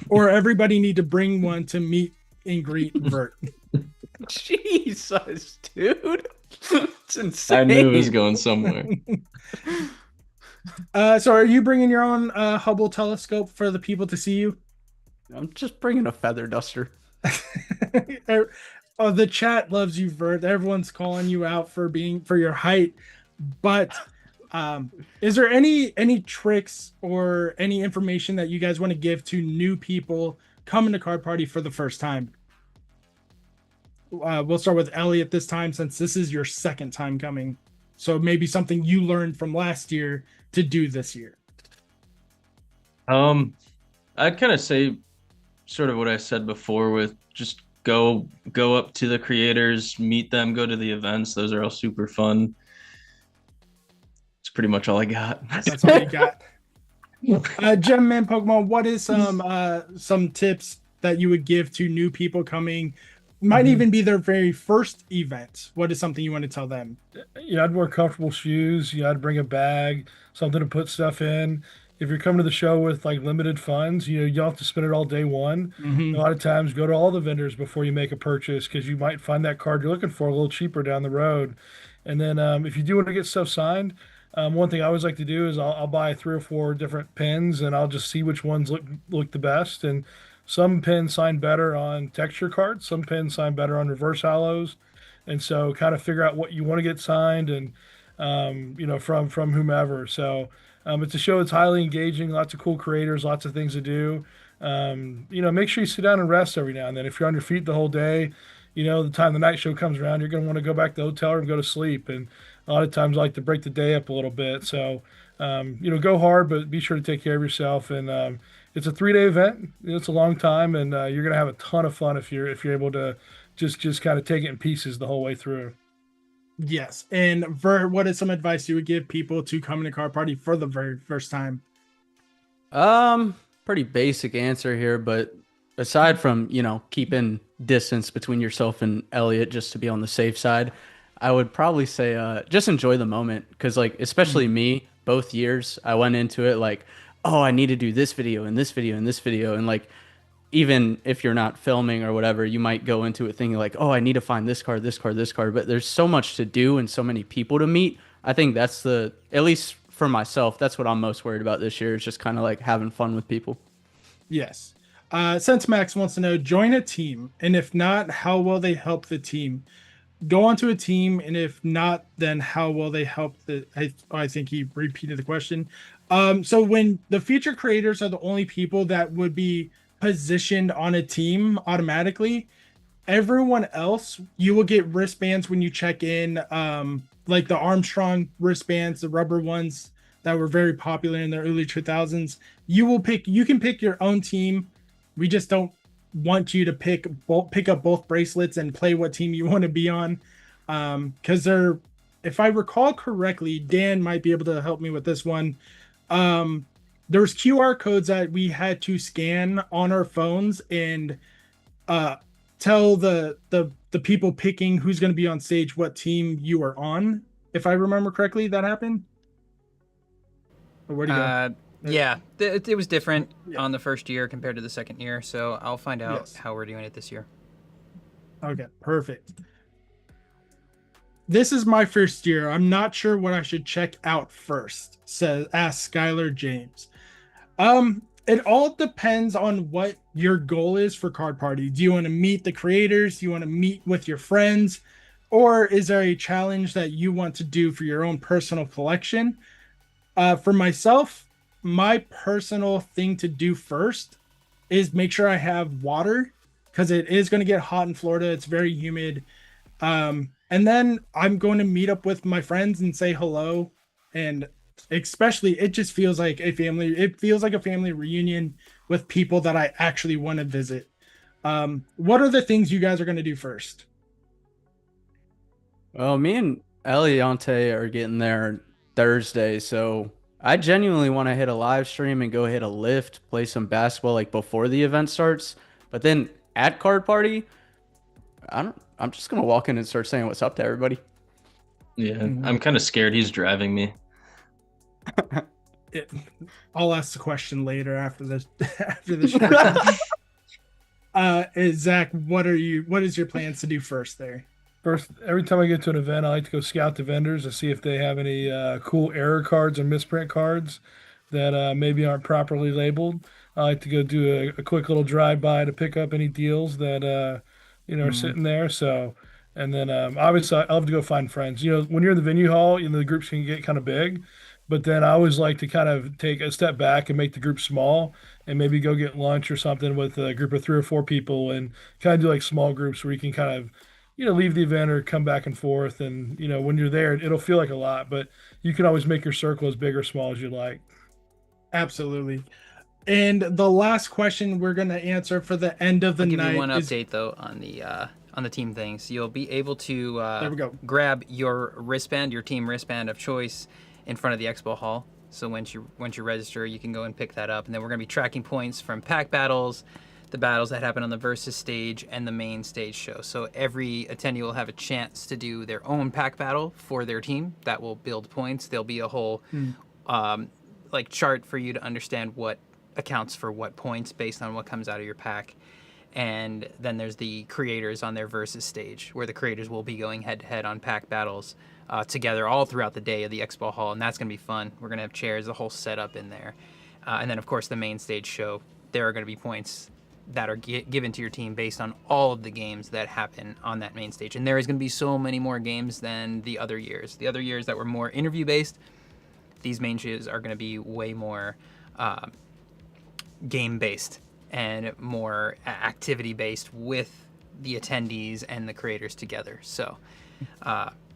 [SPEAKER 6] Or everybody need to bring one to meet and greet Vert?
[SPEAKER 9] Jesus, dude. It's insane.
[SPEAKER 7] I knew it was going somewhere.
[SPEAKER 6] So are you bringing your own Hubble telescope for the people to see you?
[SPEAKER 9] I'm just bringing a feather duster.
[SPEAKER 6] Oh, the chat loves you, Vert. Everyone's calling you out for your height. But is there any tricks or any information that you guys want to give to new people coming to Card Party for the first time? We'll start with Elliot this time, since this is your second time coming. So maybe something you learned from last year to do this year.
[SPEAKER 7] I'd kind of say sort of what I said before, with just go up to the creators, meet them, go to the events. Those are all super fun. It's pretty much all I got.
[SPEAKER 6] That's all you got. Gem Man Pokemon, what is some tips that you would give to new people coming? Might even be their very first event. What is something you want to tell them?
[SPEAKER 8] I'd wear comfortable shoes. I'd bring a bag, something to put stuff in. If you're coming to the show with like limited funds, you don't have to spend it all day one. A lot of times, go to all the vendors before you make a purchase, because you might find that card you're looking for a little cheaper down the road. And then if you do want to get stuff signed, one thing I always like to do is I'll buy 3 or 4 different pins, and I'll just see which ones look the best. And some pins sign better on texture cards, some pins sign better on reverse hollows. And so kind of figure out what you want to get signed, and from whomever. So it's a show that's highly engaging, lots of cool creators, lots of things to do. Make sure you sit down and rest every now and then. If you're on your feet the whole day, the time the night show comes around, you're going to want to go back to the hotel room and go to sleep. And a lot of times I like to break the day up a little bit. So, go hard, but be sure to take care of yourself. And it's a 3-day event. It's a long time, and you're going to have a ton of fun if you're able to just kind of take it in pieces the whole way through.
[SPEAKER 6] Yes. And Vert, what is some advice you would give people to come in a card party for the very first time?
[SPEAKER 9] Pretty basic answer here, but aside from, keeping distance between yourself and Elliot just to be on the safe side, I would probably say just enjoy the moment because like especially me, both years I went into it like, oh, I need to do this video and this video and this video and like even if you're not filming or whatever, you might go into it thinking like, oh, I need to find this card, this card, this card, but there's so much to do and so many people to meet. I think that's at least for myself, that's what I'm most worried about this year is just kind of like having fun with people.
[SPEAKER 6] Yes. Since Max wants to know, join a team. And if not, how will they help the team? Go onto a team. And if not, then how will they help I think he repeated the question. So when the feature creators are the only people that would be positioned on a team automatically, everyone else, you will get wristbands when you check in, like the Armstrong wristbands, the rubber ones that were very popular in the early 2000s. You can pick your own team. We just don't want you to pick up both bracelets and play what team you want to be on. Because if I recall correctly, Dan might be able to help me with this one. There's QR codes that we had to scan on our phones and tell the people picking who's going to be on stage what team you are on. If I remember correctly, that happened. Or where'd you go?
[SPEAKER 4] Yeah, it was different on the first year compared to the second year. So I'll find out how we're doing it this year.
[SPEAKER 6] Okay, perfect. This is my first year. I'm not sure what I should check out first, asked Skylar James. It all depends on what your goal is for Card Party. Do you want to meet the creators? Do you want to meet with your friends? Or is there a challenge that you want to do for your own personal collection? For myself, my personal thing to do first is make sure I have water because it is going to get hot in Florida. It's very humid. And then I'm going to meet up with my friends and say hello. And especially, it just feels like a family reunion with people that I actually want to visit. What are the things you guys are going to do first?
[SPEAKER 9] Well, me and Elliot are getting there Thursday, so I genuinely want to hit a live stream and go hit a lift, play some basketball like before the event starts. But then at Card Party, I'm just gonna walk in and start saying what's up to everybody.
[SPEAKER 7] Yeah, I'm kind of scared he's driving me.
[SPEAKER 6] I'll ask the question later after the show. Zach, what is your plans to do first there?
[SPEAKER 8] First, every time I get to an event, I like to go scout the vendors to see if they have any cool error cards or misprint cards that maybe aren't properly labeled. I like to go do a quick little drive-by to pick up any deals that are sitting there. So, and then obviously I love to go find friends. When you're in the venue hall, the groups can get kind of big, but then I always like to kind of take a step back and make the group small and maybe go get lunch or something with a group of 3 or 4 people and kind of do like small groups where you can kind of leave the event or come back and forth. And, when you're there, it'll feel like a lot, but you can always make your circle as big or small as you like.
[SPEAKER 6] Absolutely. And the last question we're going to answer for the end of the night.
[SPEAKER 4] I'll give you one update though on the team things. You'll be able to
[SPEAKER 6] there we go.
[SPEAKER 4] grab your wristband, your team wristband of choice in front of the expo hall. So once you register, you can go and pick that up. And then we're going to be tracking points from pack battles, the battles that happen on the versus stage and the main stage show. So every attendee will have a chance to do their own pack battle for their team that will build points. There'll be a whole chart for you to understand what accounts for what points based on what comes out of your pack. And then there's the creators on their versus stage where the creators will be going head to head on pack battles together all throughout the day of the expo hall. And that's going to be fun. We're going to have chairs, the whole setup in there. And then of course the main stage show, there are going to be points that are given to your team based on all of the games that happen on that main stage. And there is going to be so many more games than the other years. The other years that were more interview-based, these main shows are going to be way more game-based and more activity-based with the attendees and the creators together. So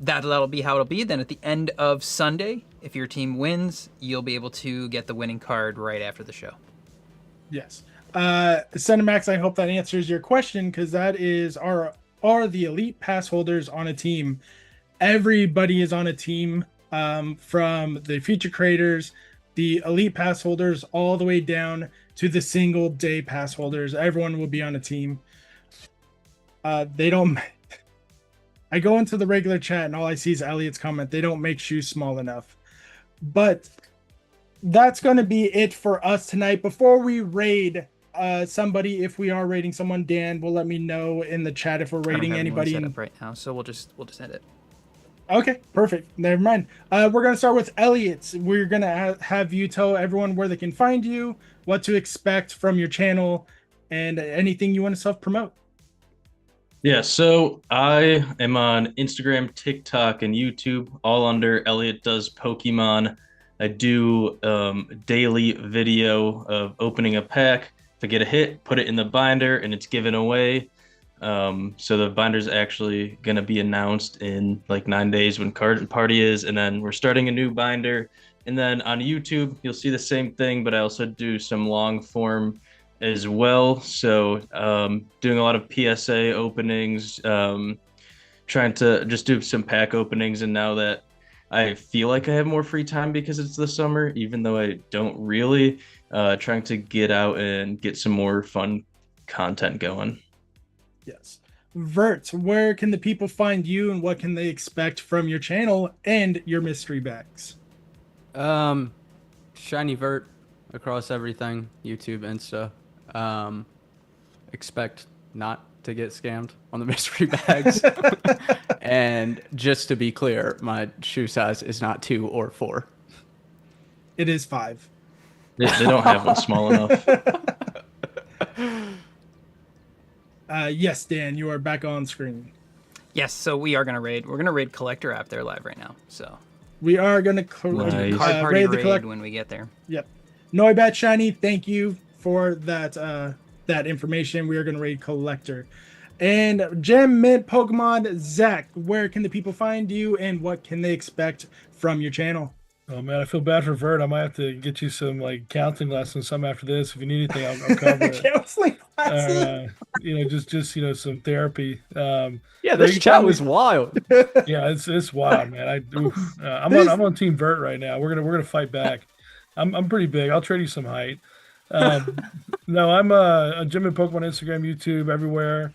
[SPEAKER 4] that'll be how it'll be. Then at the end of Sunday, if your team wins, you'll be able to get the winning card right after the show.
[SPEAKER 6] Yes. Cinemax, I hope that answers your question because that is are the elite pass holders on a team. everybody is on a team, from the feature creators, the elite pass holders, all the way down to the single day pass holders. Everyone will be on a team. They don't. I go into the regular chat and all I see is Elliot's comment. They don't make shoes small enough. But that's going to be it for us tonight. Before we raid somebody, if we are raiding someone, Dan will let me know in the chat if we're raiding anybody.
[SPEAKER 4] Set up right now, so we'll just end it.
[SPEAKER 6] Okay, perfect. Never mind. We're going to start with Elliot. We're going to have you tell everyone where they can find you, what to expect from your channel, and anything you want to self-promote.
[SPEAKER 7] Yeah, so I am on Instagram, TikTok, and YouTube, all under Elliot Does Pokemon. I do daily video of opening a pack. If I get a hit, put it in the binder, and it's given away. So the binder's actually going to be announced in like 9 days when Card Party is, and then we're starting a new binder. And then on YouTube, you'll see the same thing, but I also do some long form as well. So doing a lot of PSA openings, trying to just do some pack openings. And now that I feel like I have more free time because it's the summer, even though I don't really, trying to get out and get some more fun content going.
[SPEAKER 6] Yes. Vert, where can the people find you and what can they expect from your channel and your mystery bags?
[SPEAKER 9] Shinyvert across everything, YouTube, Insta. Expect not to get scammed on the mystery bags. And just to be clear, my shoe size is not 2 or 4.
[SPEAKER 6] It is 5.
[SPEAKER 7] They don't have one small enough.
[SPEAKER 6] Yes, Dan, you are back on screen.
[SPEAKER 4] Yes, so we are gonna raid. We're gonna raid Collector app. They're live right now. So
[SPEAKER 6] we are gonna
[SPEAKER 7] Nice.
[SPEAKER 4] Card Party
[SPEAKER 6] raid the
[SPEAKER 4] raid when we get there.
[SPEAKER 6] Yep. Noibat Shiny, thank you for that that information. We are gonna raid Collector. And Gem Mint Pokemon, Zach, where can the people find you and what can they expect from your channel?
[SPEAKER 8] Oh man, I feel bad for Vert. I might have to get you some like counting lessons, some after this. If you need anything, I'll cover it.
[SPEAKER 6] Counseling classes.
[SPEAKER 8] Just some therapy.
[SPEAKER 9] Yeah, this chat was wild.
[SPEAKER 8] Yeah, it's wild, man. I'm on Team Vert right now. We're gonna fight back. I'm pretty big. I'll trade you some height. No, I'm a Gym and Pokemon, Instagram, YouTube, everywhere.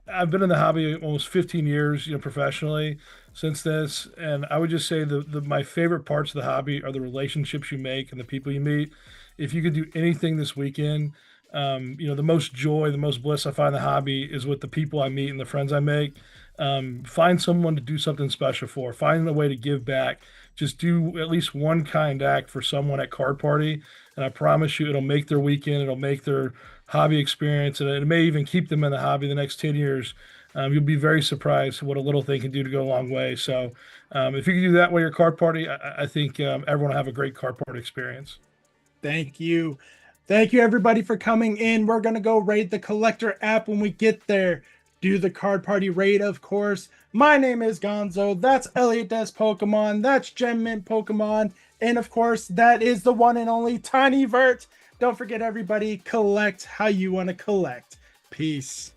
[SPEAKER 8] I've been in the hobby almost 15 years, professionally since this, and I would just say my favorite parts of the hobby are the relationships you make and the people you meet. If you could do anything this weekend, the most joy, the most bliss I find in the hobby is with the people I meet and the friends I make. Find someone to do something special for. Find a way to give back. Just do at least one kind act for someone at Card Party, and I promise you it'll make their weekend, it'll make their hobby experience, and it may even keep them in the hobby the next 10 years. You'll be very surprised what a little thing can do to go a long way. So if you can do that with your Card Party, I think everyone will have a great Card Party experience.
[SPEAKER 6] Thank you. Thank you, everybody, for coming in. We're going to go raid the Collector app when we get there. Do the Card Party raid, of course. My name is Gonzo. That's Elliot Does Pokemon. That's Gem Mint Pokemon. And, of course, that is the one and only Shinyvert. Don't forget, everybody, collect how you want to collect. Peace.